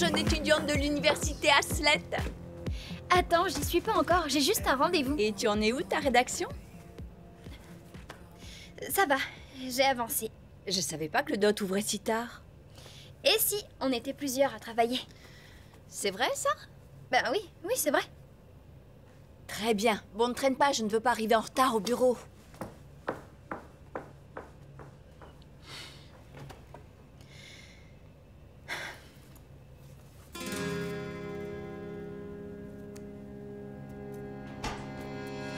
jeune étudiante de l'université Haslet. Attends, j'y suis pas encore, j'ai juste un rendez-vous. Et tu en es où, ta rédaction? Ça va, j'ai avancé. Je savais pas que le DOT ouvrait si tard. Et si, on était plusieurs à travailler. C'est vrai, ça? Ben oui, oui, c'est vrai. Très bien. Bon, ne traîne pas, je ne veux pas arriver en retard au bureau.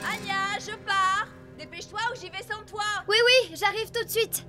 Anya, je pars. Dépêche-toi ou j'y vais sans toi. Oui, oui, j'arrive tout de suite.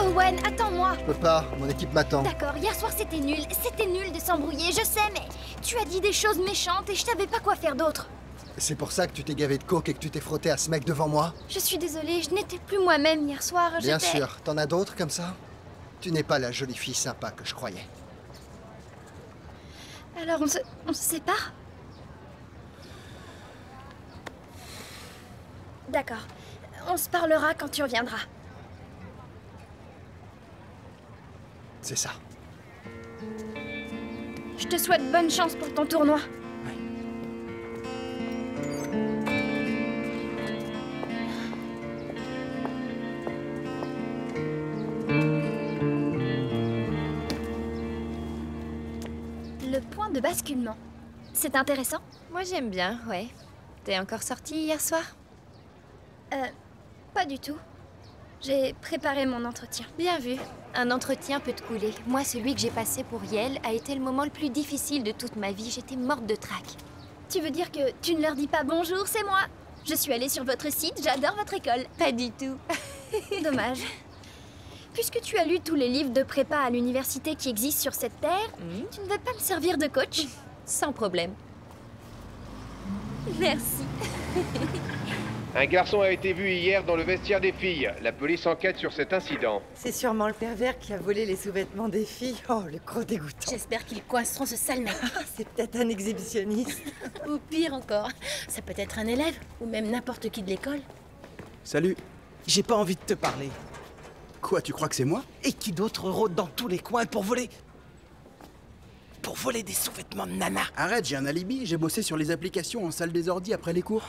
Owen, attends-moi. Je peux pas, mon équipe m'attend. D'accord, hier soir c'était nul de s'embrouiller, je sais, mais tu as dit des choses méchantes et je savais pas quoi faire d'autre. C'est pour ça que tu t'es gavé de coke et que tu t'es frotté à ce mec devant moi? Je suis désolée, je n'étais plus moi-même hier soir, Bien sûr, t'en as d'autres comme ça? Tu n'es pas la jolie fille sympa que je croyais. Alors on se sépare? D'accord, on se parlera quand tu reviendras. C'est ça. Je te souhaite bonne chance pour ton tournoi. Le point de basculement. C'est intéressant? Moi j'aime bien, ouais. T'es encore sortie hier soir? Pas du tout. J'ai préparé mon entretien. Bien vu. Un entretien peut te couler. Moi, celui que j'ai passé pour Yale a été le moment le plus difficile de toute ma vie. J'étais morte de trac. Tu veux dire que tu ne leur dis pas bonjour, c'est moi? Je suis allée sur votre site, j'adore votre école. Pas du tout. Dommage. Puisque tu as lu tous les livres de prépa à l'université qui existent sur cette terre, tu ne veux pas me servir de coach? Sans problème. Merci. Un garçon a été vu hier dans le vestiaire des filles. La police enquête sur cet incident. C'est sûrement le pervers qui a volé les sous-vêtements des filles. Oh, le gros dégoûtant. J'espère qu'ils coinceront ce sale mec. C'est peut-être un exhibitionniste. Ou pire encore, ça peut être un élève, ou même n'importe qui de l'école. Salut. J'ai pas envie de te parler. Quoi, tu crois que c'est moi? Et qui d'autre rôde dans tous les coins pour voler? Pour voler des sous-vêtements de nana. Arrête, j'ai un alibi, j'ai bossé sur les applications en salle des ordis après les cours.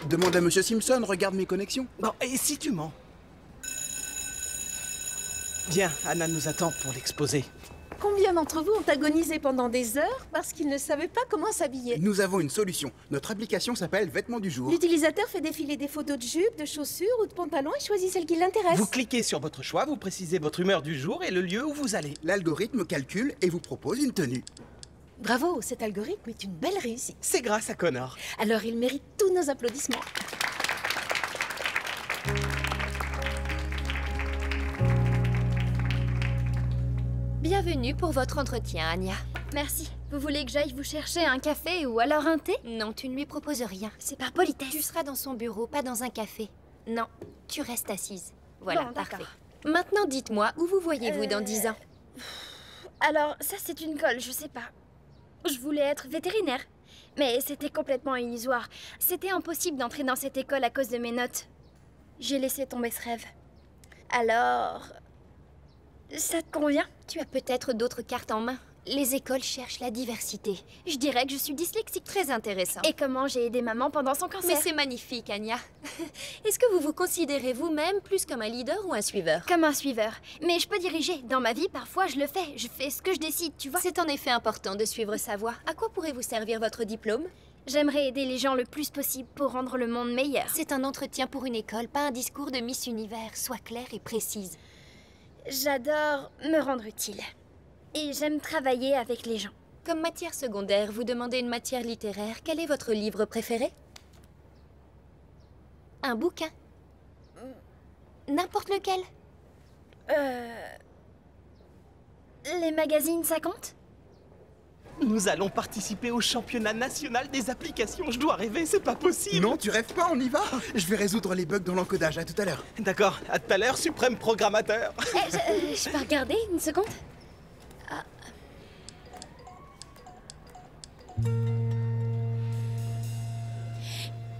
Demande à Monsieur Simpson, regarde mes connexions. Bon, et si tu mens? Bien, Anna nous attend pour l'exposer. Combien d'entre vous ont agonisé pendant des heures parce qu'ils ne savaient pas comment s'habiller? Nous avons une solution. Notre application s'appelle Vêtements du jour. L'utilisateur fait défiler des photos de jupes, de chaussures ou de pantalons et choisit celle qui l'intéresse. Vous cliquez sur votre choix, vous précisez votre humeur du jour et le lieu où vous allez. L'algorithme calcule et vous propose une tenue. Bravo, cet algorithme est une belle réussite. C'est grâce à Connor. Alors il mérite tous nos applaudissements. Bienvenue pour votre entretien, Anya. Merci. Vous voulez que j'aille vous chercher un café ou alors un thé? Non, tu ne lui proposes rien. C'est par politesse. Tu seras dans son bureau, pas dans un café. Non, tu restes assise. Voilà, Bon, parfait. d'accord. Maintenant, dites-moi, où vous voyez-vous dans 10 ans? Alors, ça c'est une colle, je sais pas. Je voulais être vétérinaire, mais c'était complètement illusoire. C'était impossible d'entrer dans cette école à cause de mes notes. J'ai laissé tomber ce rêve. Alors... ça te convient? Tu as peut-être d'autres cartes en main. Les écoles cherchent la diversité. Je dirais que je suis dyslexique. Très intéressant. Et comment j'ai aidé maman pendant son cancer. Mais c'est magnifique, Anya. Est-ce que vous vous considérez vous-même plus comme un leader ou un suiveur? Comme un suiveur. Mais je peux diriger. Dans ma vie, parfois, je le fais. Je fais ce que je décide, tu vois. C'est en effet important de suivre sa voie. À quoi pourrait vous servir votre diplôme? J'aimerais aider les gens le plus possible pour rendre le monde meilleur. C'est un entretien pour une école, pas un discours de Miss Univers. Sois claire et précise. J'adore me rendre utile. Et j'aime travailler avec les gens. Comme matière secondaire, vous demandez une matière littéraire. Quel est votre livre préféré? Un bouquin? N'importe lequel? Les magazines, ça compte? Nous allons participer au championnat national des applications. Je dois rêver, c'est pas possible. Non, tu rêves pas, on y va. Je vais résoudre les bugs dans l'encodage, à tout à l'heure. D'accord, à tout à l'heure, suprême programmateur. Je peux regarder une seconde?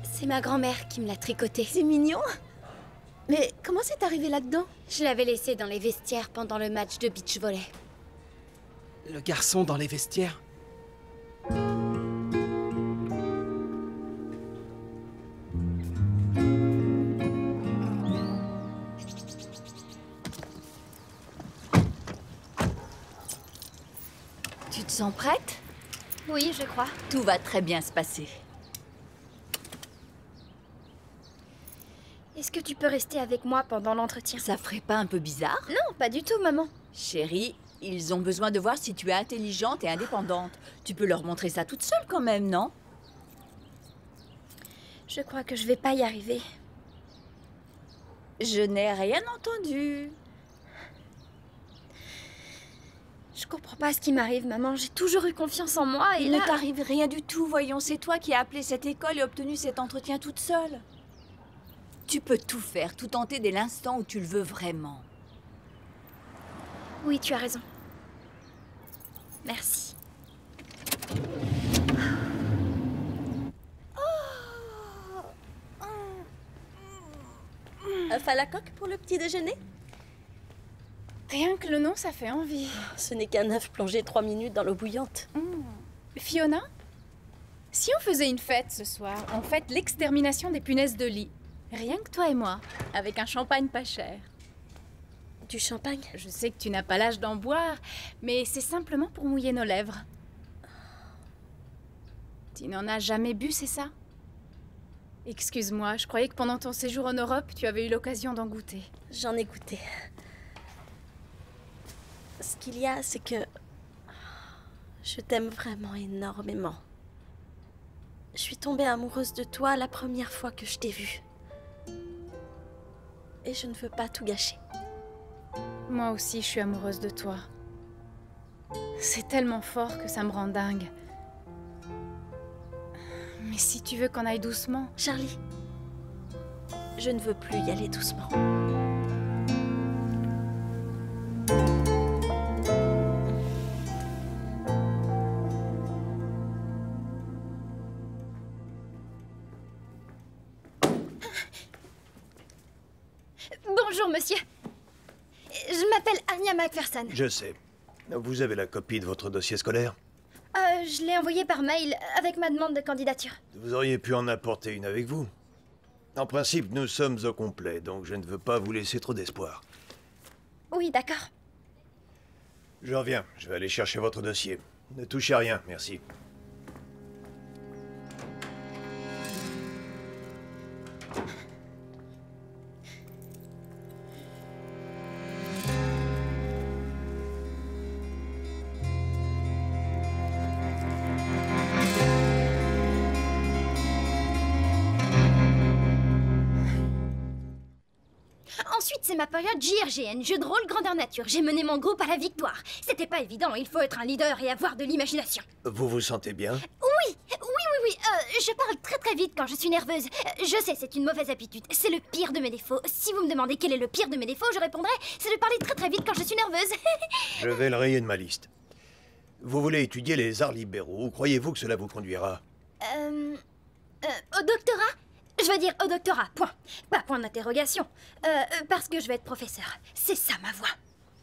C'est ma grand-mère qui me l'a tricoté. C'est mignon. Mais comment c'est arrivé là-dedans? Je l'avais laissé dans les vestiaires pendant le match de beach volley. Le garçon dans les vestiaires. Tu te sens prête? Oui, je crois. Tout va très bien se passer. Est-ce que tu peux rester avec moi pendant l'entretien? Ça ferait pas un peu bizarre? Non, pas du tout, maman. Chérie, ils ont besoin de voir si tu es intelligente et indépendante. Tu peux leur montrer ça toute seule quand même, non? Je crois que je vais pas y arriver. Je n'ai rien entendu. Je comprends pas ce qui m'arrive, maman. J'ai toujours eu confiance en moi et Il là... ne t'arrive rien du tout, voyons. C'est toi qui as appelé cette école et obtenu cet entretien toute seule. Tu peux tout faire, tout tenter dès l'instant où tu le veux vraiment. Oui, tu as raison. Merci. Un falacoque pour le petit déjeuner? Rien que le nom, ça fait envie. Ce n'est qu'un œuf plongé 3 minutes dans l'eau bouillante. Fiona, si on faisait une fête ce soir, on fête l'extermination des punaises de lit. Rien que toi et moi, avec un champagne pas cher. Du champagne? Je sais que tu n'as pas l'âge d'en boire, mais c'est simplement pour mouiller nos lèvres. Tu n'en as jamais bu, c'est ça? Excuse-moi, je croyais que pendant ton séjour en Europe, tu avais eu l'occasion d'en goûter. J'en ai goûté. Ce qu'il y a, c'est que... je t'aime vraiment énormément. Je suis tombée amoureuse de toi la première fois que je t'ai vue. Et je ne veux pas tout gâcher. Moi aussi, je suis amoureuse de toi. C'est tellement fort que ça me rend dingue. Mais si tu veux qu'on aille doucement... Charlie, je ne veux plus y aller doucement. Bonjour, monsieur. Je m'appelle Anya McPherson. Je sais. Vous avez la copie de votre dossier scolaire? Je l'ai envoyé par mail avec ma demande de candidature. Vous auriez pu en apporter une avec vous. En principe, nous sommes au complet, donc je ne veux pas vous laisser trop d'espoir. Oui, d'accord. Je reviens, je vais aller chercher votre dossier. Ne touchez à rien, merci. Ensuite, c'est ma période JRGN, jeu de rôle grandeur nature. J'ai mené mon groupe à la victoire. C'était pas évident, il faut être un leader et avoir de l'imagination. Vous vous sentez bien? Oui. Je parle très vite quand je suis nerveuse. Je sais, c'est une mauvaise habitude. C'est le pire de mes défauts. Si vous me demandez quel est le pire de mes défauts, je répondrai, c'est de parler très vite quand je suis nerveuse. Je vais le rayer de ma liste. Vous voulez étudier les arts libéraux, ou croyez-vous que cela vous conduira? Au doctorat? Je veux dire au doctorat, point. Pas point d'interrogation. Parce que je vais être professeur. C'est ça ma voie.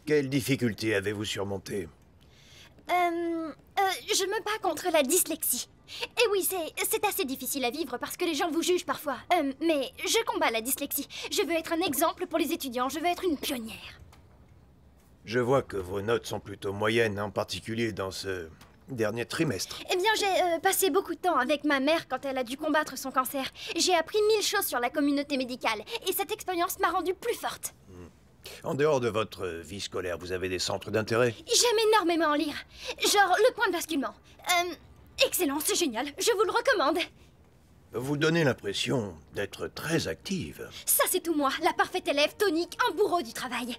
Quelles difficultés avez-vous surmontées? Je me bats contre la dyslexie. Et oui, c'est assez difficile à vivre parce que les gens vous jugent parfois. Mais je combats la dyslexie. Je veux être un exemple pour les étudiants. Je veux être une pionnière. Je vois que vos notes sont plutôt moyennes, en particulier dans ce dernier trimestre. Eh bien, j'ai passé beaucoup de temps avec ma mère quand elle a dû combattre son cancer. J'ai appris 1000 choses sur la communauté médicale. Et cette expérience m'a rendue plus forte. En dehors de votre vie scolaire, vous avez des centres d'intérêt? J'aime énormément lire. Genre le point de basculement. Excellent, c'est génial. Je vous le recommande. Vous donnez l'impression d'être très active. Ça, c'est tout moi. La parfaite élève, tonique, un bourreau du travail.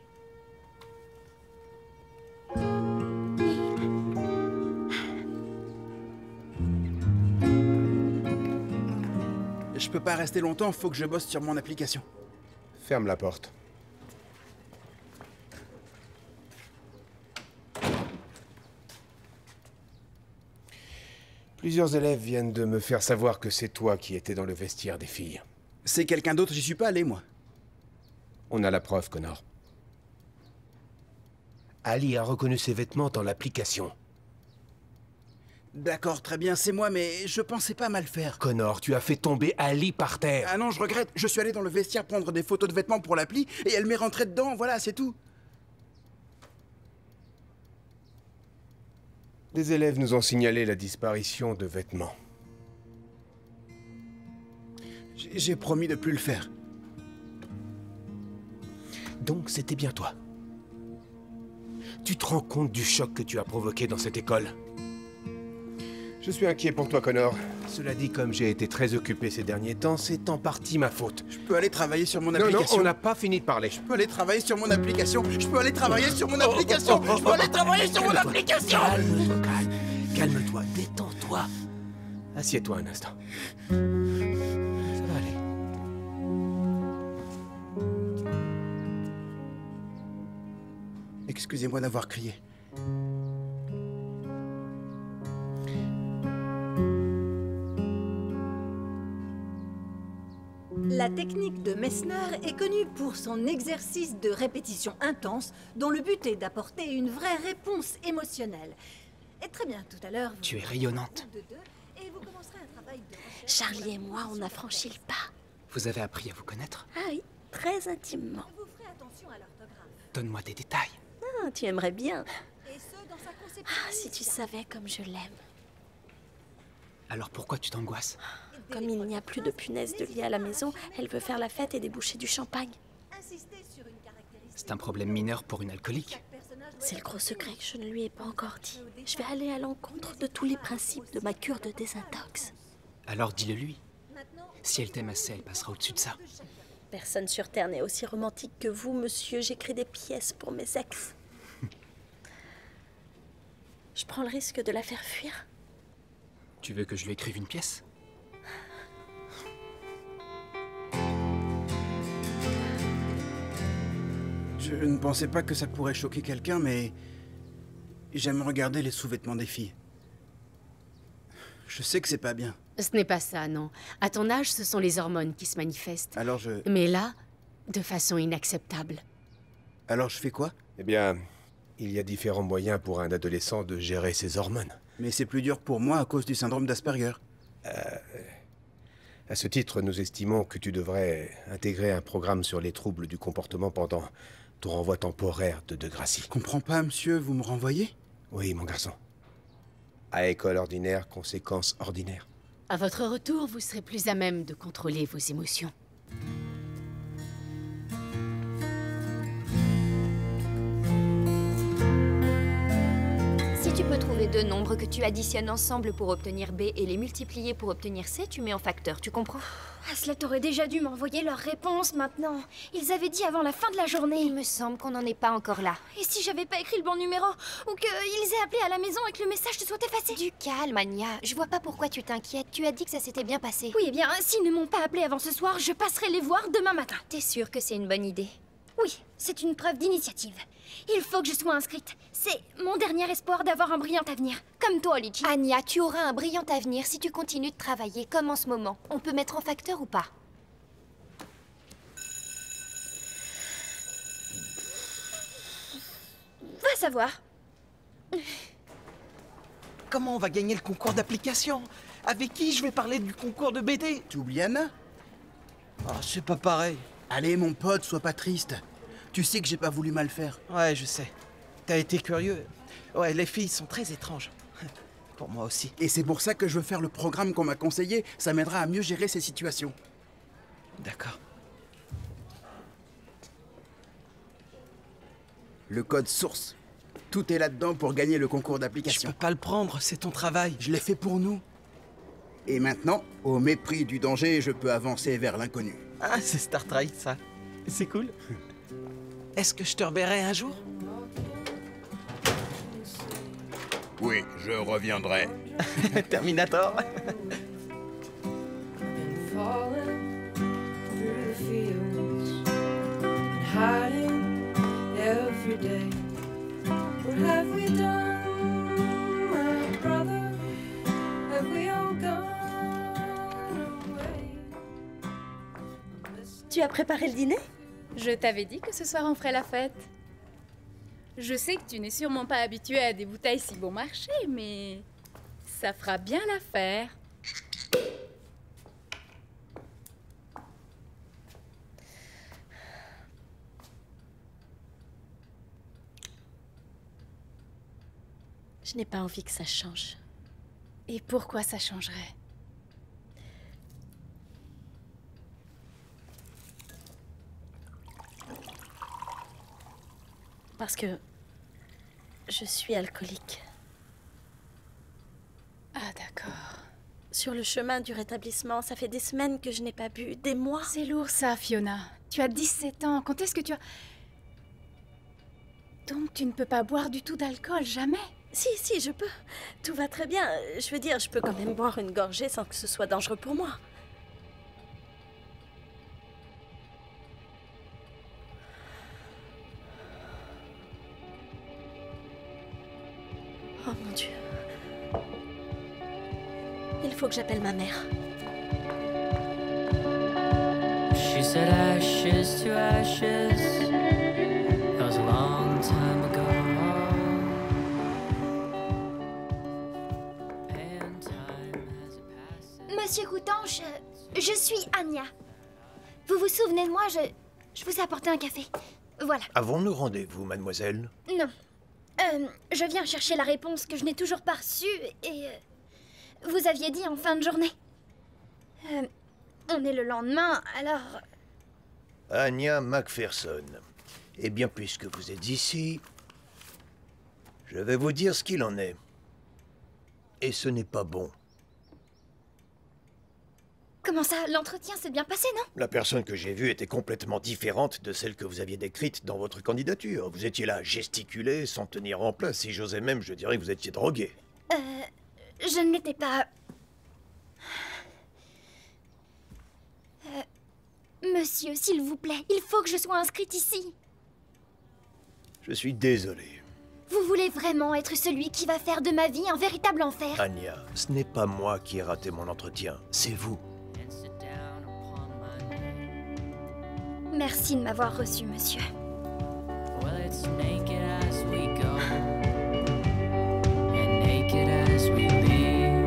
Je peux pas rester longtemps, faut que je bosse sur mon application. Ferme la porte. Plusieurs élèves viennent de me faire savoir que c'est toi qui étais dans le vestiaire des filles. C'est quelqu'un d'autre, j'y suis pas allé, moi. On a la preuve, Connor. Ali a reconnu ses vêtements dans l'application. D'accord, très bien, c'est moi, mais je pensais pas mal faire. Connor, tu as fait tomber Ali par terre. Ah non, je regrette. Je suis allé dans le vestiaire prendre des photos de vêtements pour l'appli, et elle m'est rentrée dedans, voilà, c'est tout. Des élèves nous ont signalé la disparition de vêtements. J'ai promis de plus le faire. Donc c'était bien toi. Tu te rends compte du choc que tu as provoqué dans cette école? Je suis inquiet pour toi, Connor. Cela dit, comme j'ai été très occupé ces derniers temps, c'est en partie ma faute. Je peux aller travailler sur mon application. Non, on n'a pas fini de parler. Je peux aller travailler sur mon application. Je peux aller travailler sur mon application. Je peux aller travailler sur mon application. Calme-toi, calme-toi, détends-toi. Assieds-toi un instant. Ça va aller. Excusez-moi d'avoir crié. La technique de Messner est connue pour son exercice de répétition intense dont le but est d'apporter une vraie réponse émotionnelle. Et très bien, tout à l'heure... Tu es rayonnante. Et vous commencerez un travail de recherche... Charlie et moi, on a franchi le pas. Vous avez appris à vous connaître? Ah oui, très intimement. Vous ferez attention à l'orthographe. Donne-moi des détails. Ah, tu aimerais bien. Et ce, dans sa conception... Ah, si tu savais comme je l'aime. Alors pourquoi tu t'angoisses? Comme il n'y a plus de punaises de lit à la maison, elle veut faire la fête et déboucher du champagne. C'est un problème mineur pour une alcoolique. C'est le gros secret que je ne lui ai pas encore dit. Je vais aller à l'encontre de tous les principes de ma cure de désintox. Alors dis-le lui. Si elle t'aime assez, elle passera au-dessus de ça. Personne sur Terre n'est aussi romantique que vous, monsieur. J'écris des pièces pour mes ex. Je prends le risque de la faire fuir. Tu veux que je lui écrive une pièce? Je ne pensais pas que ça pourrait choquer quelqu'un, mais... j'aime regarder les sous-vêtements des filles. Je sais que c'est pas bien. Ce n'est pas ça, non. À ton âge, ce sont les hormones qui se manifestent. Alors je... Mais là, de façon inacceptable. Alors je fais quoi? Eh bien, il y a différents moyens pour un adolescent de gérer ses hormones. Mais c'est plus dur pour moi à cause du syndrome d'Asperger. À ce titre, nous estimons que tu devrais intégrer un programme sur les troubles du comportement pendant ton renvoi temporaire de Degrassi. Je comprends pas, monsieur, vous me renvoyez? Oui, mon garçon. À école ordinaire, conséquences ordinaires. À votre retour, vous serez plus à même de contrôler vos émotions. Si tu peux trouver deux nombres que tu additionnes ensemble pour obtenir B et les multiplier pour obtenir C, tu mets en facteur, tu comprends? Aslet aurait déjà dû m'envoyer leurs réponses maintenant. Ils avaient dit avant la fin de la journée. Il me semble qu'on n'en est pas encore là. Et si j'avais pas écrit le bon numéro? Ou qu'ils aient appelé à la maison et que le message se soit effacé? Du calme, Anya. Je vois pas pourquoi tu t'inquiètes. Tu as dit que ça s'était bien passé. Oui, eh bien, s'ils ne m'ont pas appelé avant ce soir, je passerai les voir demain matin. T'es sûre que c'est une bonne idée? Oui, c'est une preuve d'initiative. Il faut que je sois inscrite. C'est mon dernier espoir d'avoir un brillant avenir. Comme toi, Luigi. Anya, tu auras un brillant avenir si tu continues de travailler comme en ce moment. On peut mettre en facteur ou pas? Va savoir. comment on va gagner le concours d'application? Avec qui je vais parler du concours de BD? Tu oublies Anna? Oh, c'est pas pareil. Allez, mon pote, sois pas triste. Tu sais que j'ai pas voulu mal faire. Ouais, je sais. T'as été curieux. Ouais, les filles sont très étranges. Pour moi aussi. Et c'est pour ça que je veux faire le programme qu'on m'a conseillé. Ça m'aidera à mieux gérer ces situations. D'accord. Le code source. Tout est là-dedans pour gagner le concours Je d'application. peux pas le prendre, c'est ton travail. Je l'ai fait pour nous. Et maintenant, au mépris du danger, je peux avancer vers l'inconnu. Ah, c'est Star Trek, ça. C'est cool. Est-ce que je te reverrai un jour? Oui, je reviendrai. Terminator. Tu as préparé le dîner? Je t'avais dit que ce soir on ferait la fête. Je sais que tu n'es sûrement pas habitué à des bouteilles si bon marché, mais ça fera bien l'affaire. Je n'ai pas envie que ça change. Et pourquoi ça changerait? Parce que je suis alcoolique. Ah d'accord. Sur le chemin du rétablissement, ça fait des semaines que je n'ai pas bu, des mois. C'est lourd ça, Fiona. Tu as 17 ans. Quand est-ce que tu as... Donc tu ne peux pas boire du tout d'alcool, jamais? Si, je peux. Tout va très bien. Je veux dire, je peux quand même boire une gorgée sans que ce soit dangereux pour moi. Oh mon Dieu. Il faut que j'appelle ma mère. She said ashes to ashes. That was a long time ago. And time as it passes. Monsieur Coutanche, je suis Anya. Vous vous souvenez de moi, je vous ai apporté un café. Voilà. Avons-nous rendez-vous, mademoiselle? Non. Je viens chercher la réponse que je n'ai toujours pas reçue et... vous aviez dit en fin de journée. On est le lendemain, alors... Anya Macpherson. Eh bien, puisque vous êtes ici, je vais vous dire ce qu'il en est. Et ce n'est pas bon. Comment ça, l'entretien s'est bien passé, non? La personne que j'ai vue était complètement différente de celle que vous aviez décrite dans votre candidature. Vous étiez là à gesticuler sans tenir en place. Si j'osais même, je dirais que vous étiez drogué. Je ne l'étais pas... Monsieur, s'il vous plaît, il faut que je sois inscrite ici. Je suis désolé. Vous voulez vraiment être celui qui va faire de ma vie un véritable enfer? Anya, ce n'est pas moi qui ai raté mon entretien, c'est vous. Merci de m'avoir reçu, monsieur. Well, it's naked as we go, and naked as we leave.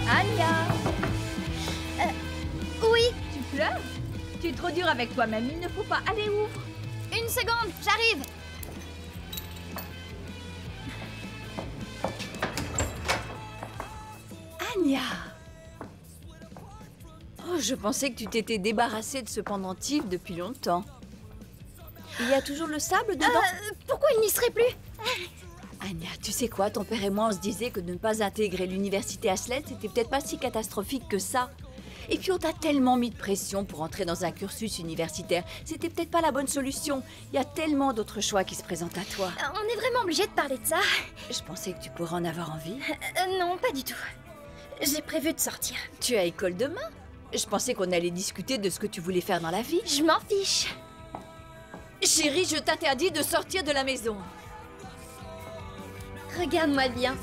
Anya! Oui? Tu pleures? Tu es trop dur avec toi-même, il ne faut pas. Allez, ouvre! Une seconde, j'arrive! Anya! Oh, je pensais que tu t'étais débarrassée de ce pendentif depuis longtemps. Il y a toujours le sable dedans? Pourquoi il n'y serait plus? Anya, tu sais quoi, ton père et moi on se disait que de ne pas intégrer l'université Haslett, c'était peut-être pas si catastrophique que ça. Et puis on t'a tellement mis de pression pour entrer dans un cursus universitaire, c'était peut-être pas la bonne solution. Il y a tellement d'autres choix qui se présentent à toi. On est vraiment obligé de parler de ça. Je pensais que tu pourrais en avoir envie. Non, pas du tout. J'ai prévu de sortir. Tu as école demain? Je pensais qu'on allait discuter de ce que tu voulais faire dans la vie. Je m'en fiche. Chérie, je t'interdis de sortir de la maison. Regarde-moi bien.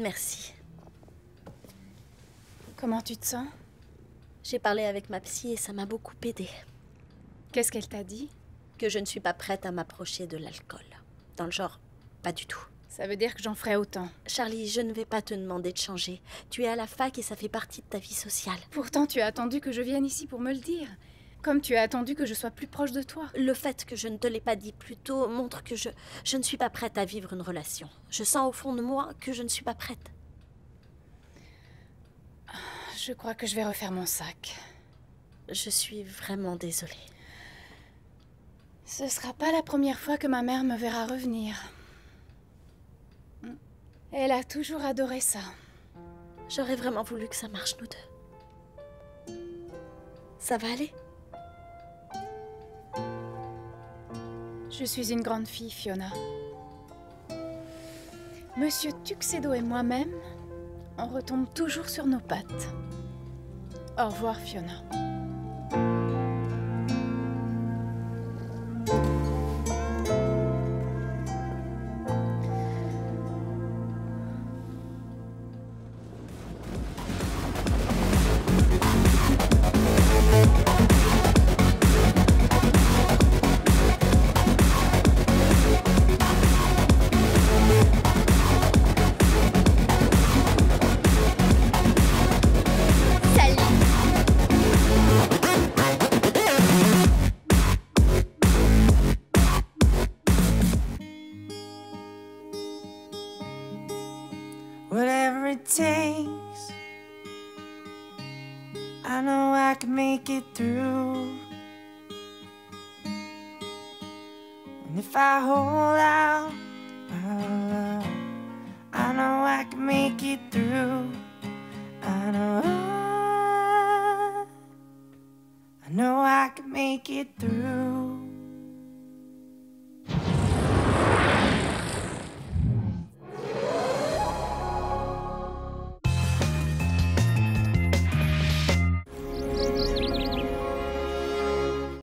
Merci. Comment tu te sens? J'ai parlé avec ma psy et ça m'a beaucoup aidée. Qu'est-ce qu'elle t'a dit? Que je ne suis pas prête à m'approcher de l'alcool. Dans le genre, pas du tout. Ça veut dire que j'en ferai autant. Charlie, je ne vais pas te demander de changer. Tu es à la fac et ça fait partie de ta vie sociale. Pourtant, tu as attendu que je vienne ici pour me le dire. Comme tu as attendu que je sois plus proche de toi. Le fait que je ne te l'ai pas dit plus tôt montre que je ne suis pas prête à vivre une relation. Je sens au fond de moi que je ne suis pas prête. Je crois que je vais refaire mon sac. Je suis vraiment désolée. Ce sera pas la première fois que ma mère me verra revenir. Elle a toujours adoré ça. J'aurais vraiment voulu que ça marche, nous deux. Ça va aller? Je suis une grande fille, Fiona. Monsieur Tuxedo et moi-même, on retombe toujours sur nos pattes. Au revoir, Fiona. Whatever it takes, I know I can make it through. And if I hold out my love, I know I can make it through. I know I can make it through.